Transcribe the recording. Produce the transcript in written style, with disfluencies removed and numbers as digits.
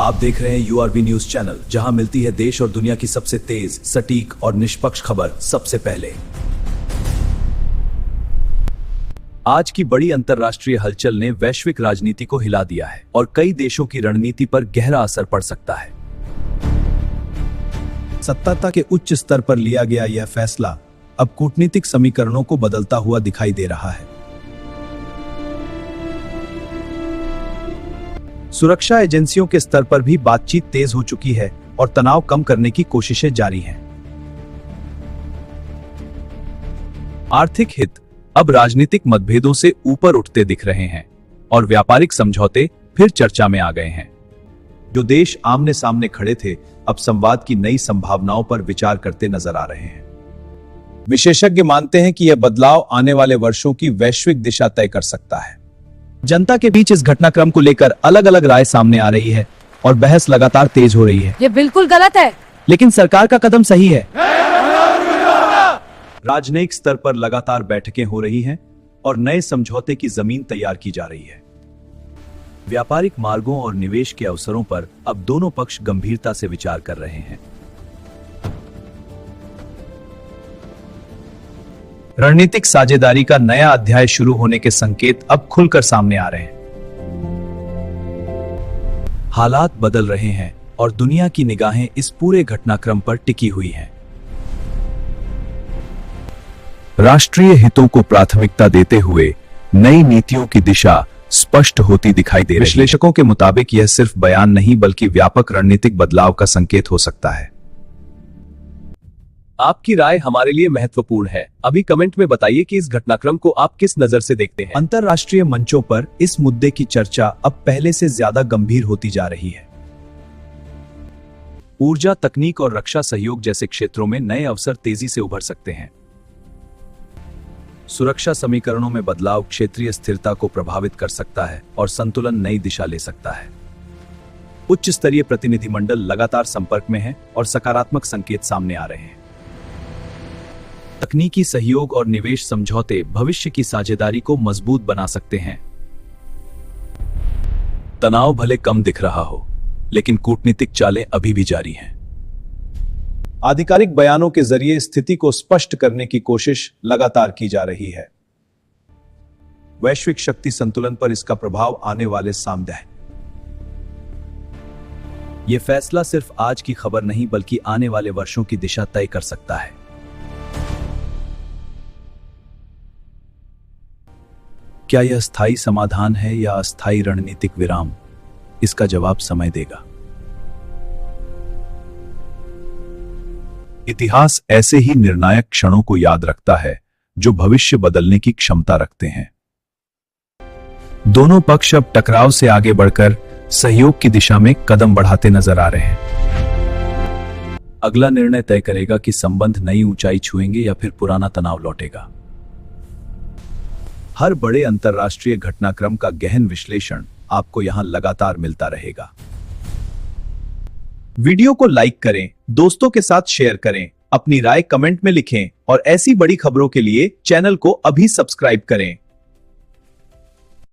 आप देख रहे हैं यूआरबी न्यूज चैनल, जहां मिलती है देश और दुनिया की सबसे तेज, सटीक और निष्पक्ष खबर सबसे पहले। आज की बड़ी अंतर्राष्ट्रीय हलचल ने वैश्विक राजनीति को हिला दिया है और कई देशों की रणनीति पर गहरा असर पड़ सकता है। सत्ता के उच्च स्तर पर लिया गया यह फैसला अब कूटनीतिक समीकरणों को बदलता हुआ दिखाई दे रहा है। सुरक्षा एजेंसियों के स्तर पर भी बातचीत तेज हो चुकी है और तनाव कम करने की कोशिशें जारी हैं। आर्थिक हित अब राजनीतिक मतभेदों से ऊपर उठते दिख रहे हैं और व्यापारिक समझौते फिर चर्चा में आ गए हैं। जो देश आमने सामने खड़े थे, अब संवाद की नई संभावनाओं पर विचार करते नजर आ रहे हैं। विशेषज्ञ मानते हैं कि यह बदलाव आने वाले वर्षों की वैश्विक दिशा तय कर सकता है। जनता के बीच इस घटनाक्रम को लेकर अलग अलग राय सामने आ रही है और बहस लगातार तेज हो रही है। ये बिल्कुल गलत है, लेकिन सरकार का कदम सही है। राजनयिक स्तर पर लगातार बैठकें हो रही हैं और नए समझौते की जमीन तैयार की जा रही है। व्यापारिक मार्गों और निवेश के अवसरों पर अब दोनों पक्ष गंभीरता से विचार कर रहे हैं। रणनीतिक साझेदारी का नया अध्याय शुरू होने के संकेत अब खुलकर सामने आ रहे हैं। हालात बदल रहे हैं और दुनिया की निगाहें इस पूरे घटनाक्रम पर टिकी हुई हैं। राष्ट्रीय हितों को प्राथमिकता देते हुए नई नीतियों की दिशा स्पष्ट होती दिखाई दे रही है। विश्लेषकों के मुताबिक यह सिर्फ बयान नहीं बल्कि व्यापक रणनीतिक बदलाव का संकेत हो सकता है। आपकी राय हमारे लिए महत्वपूर्ण है। अभी कमेंट में बताइए कि इस घटनाक्रम को आप किस नजर से देखते हैं। अंतरराष्ट्रीय मंचों पर इस मुद्दे की चर्चा अब पहले से ज्यादा गंभीर होती जा रही है। ऊर्जा, तकनीक और रक्षा सहयोग जैसे क्षेत्रों में नए अवसर तेजी से उभर सकते हैं। सुरक्षा समीकरणों में बदलाव क्षेत्रीय स्थिरता को प्रभावित कर सकता है और संतुलन नई दिशा ले सकता है। उच्च स्तरीय प्रतिनिधिमंडल लगातार संपर्क में है और सकारात्मक संकेत सामने आ रहे हैं। तकनीकी सहयोग और निवेश समझौते भविष्य की साझेदारी को मजबूत बना सकते हैं। तनाव भले कम दिख रहा हो, लेकिन कूटनीतिक चालें अभी भी जारी हैं। आधिकारिक बयानों के जरिए स्थिति को स्पष्ट करने की कोशिश लगातार की जा रही है। वैश्विक शक्ति संतुलन पर इसका प्रभाव आने वाले समय है। यह फैसला सिर्फ आज की खबर नहीं बल्कि आने वाले वर्षों की दिशा तय कर सकता है। क्या यह स्थायी समाधान है या अस्थायी रणनीतिक विराम? इसका जवाब समय देगा। इतिहास ऐसे ही निर्णायक क्षणों को याद रखता है जो भविष्य बदलने की क्षमता रखते हैं। दोनों पक्ष अब टकराव से आगे बढ़कर सहयोग की दिशा में कदम बढ़ाते नजर आ रहे हैं। अगला निर्णय तय करेगा कि संबंध नई ऊंचाई छुएंगे या फिर पुराना तनाव लौटेगा। हर बड़े अंतरराष्ट्रीय घटनाक्रम का गहन विश्लेषण आपको यहां लगातार मिलता रहेगा। वीडियो को लाइक करें, दोस्तों के साथ शेयर करें, अपनी राय कमेंट में लिखें और ऐसी बड़ी खबरों के लिए चैनल को अभी सब्सक्राइब करें।